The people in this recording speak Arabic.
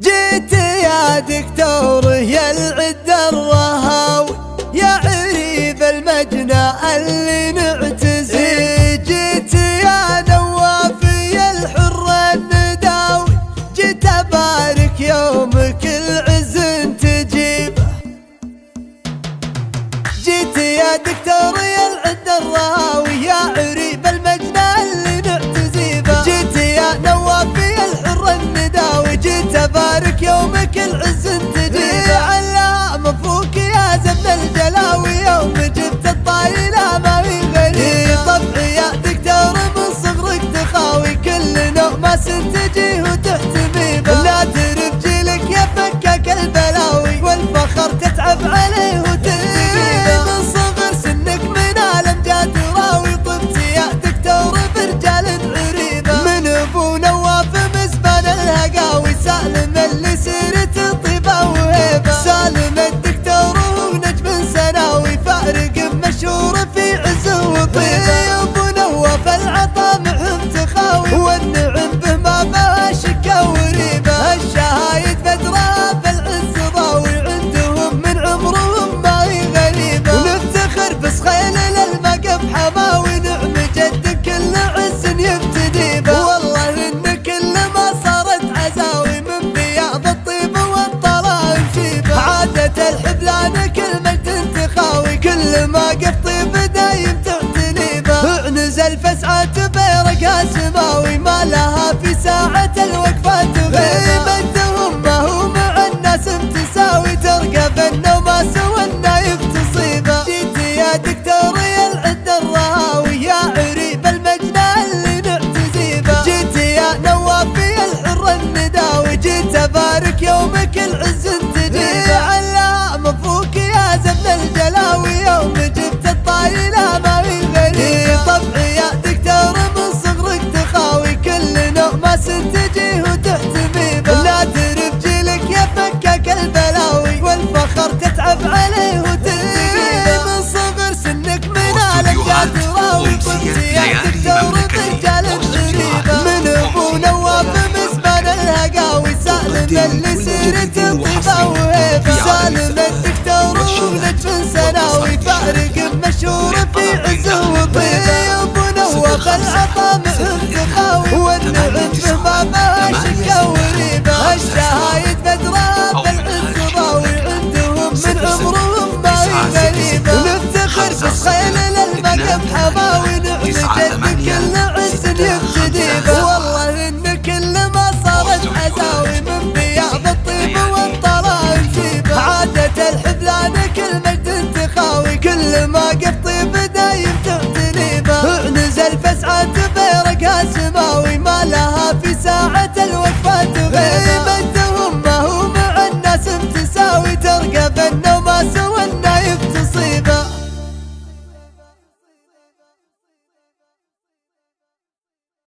جيت يا دكتور يا العد الرهاوي، يا عريب المجنى اللي نعتزي. جيت يا نوافي الحر النداوي، جيت ابارك يومك العز تجيبه. جيت يا دكتور يا العد الرهاوي، يا عريب المجنى اللي نعتزي به. جيت يا نوافي الحر النداوي، جيت ابارك يومك العز تجيبه. على مبروك يا زبن الجلاوي، يوم جبت الطايله ما في غريبه. طبعي يا دكتور من صغرك تخاوي، كل نوماس تجيه وتحتمي به. لا تعرف جيلك يا فكاك البلاوي، والفخر تتعب عليه وتجيبه. من صغر سنك من الامجاد راوي، طبت يا دكتور برجال عريبه. من ابو نواف مسبان الهقاوي، سالم اللي سيرته طيبه وهيبه. سالم الدكتور ونجم سناوي، فارق مشهور في عزه وطيبه. ابو نواف العطا معهم تخاوي، والنعم به ما بها شكا وريبه. الشهايد بدرها في العز ضاوي، عندهم من عمرهم ما هي غريبه. ونفتخر بصخيل للمقف حماوي، نعم جد كل عز يبتدي به. والله ان كل ما صارت عزاوي، من بياض الطيب والطلائم شيبه. عادة الحبلان كل مجد تخاوي، كل ما قف طيب دايم تعتني به. نزل فسعات بيرقها سماوي، ما لها في ساعة الوقفات غيبة. مجدهم ما هو مع الناس تساوي، ترقى بالنوماس والنايف تصيبه. جيت يا دكتور يا العد الرهاوي، يا عريب المجنى اللي نعتزي به. جيت يا نوافي الحر النداوي، جيت ابارك يومك العز تجيبه. على مبروك يا زبن الجلاوي، يوم جبت الطايله ما في غريبه. طبعي يا دكتور من صغرك تخاوي، كل نوماس تجيه وتحتمي به. لا تعرف جيلك يا فكاك البلاوي، والفخر تتعب عليه وتجيبه. من صغر سنك من الامجاد راوي، طبت يا دكتور برجال عريبه. من ابو نواف مسبان الهقاوي، سالم اللي سيرته طيبه وهيبه. سالم الدكتور ونجم سناوي، فارق مشهور في عزه وطيبه. ابو نواف العطا معهم تخاوي، والنعم به ما بها شكا وريبه. الشهايد بدرها بالعز ضاوي، عندهم من عمرهم ما هي غريبه. ونفتخر بصخيل للمقف حماوي، نعم جد كل عز يبتدي به. والله ان كل ما صارت عزاوي، من بياض الطيب والطلائم شيبه. عادة الحبلان كل مجد تخاوي، كل ما قف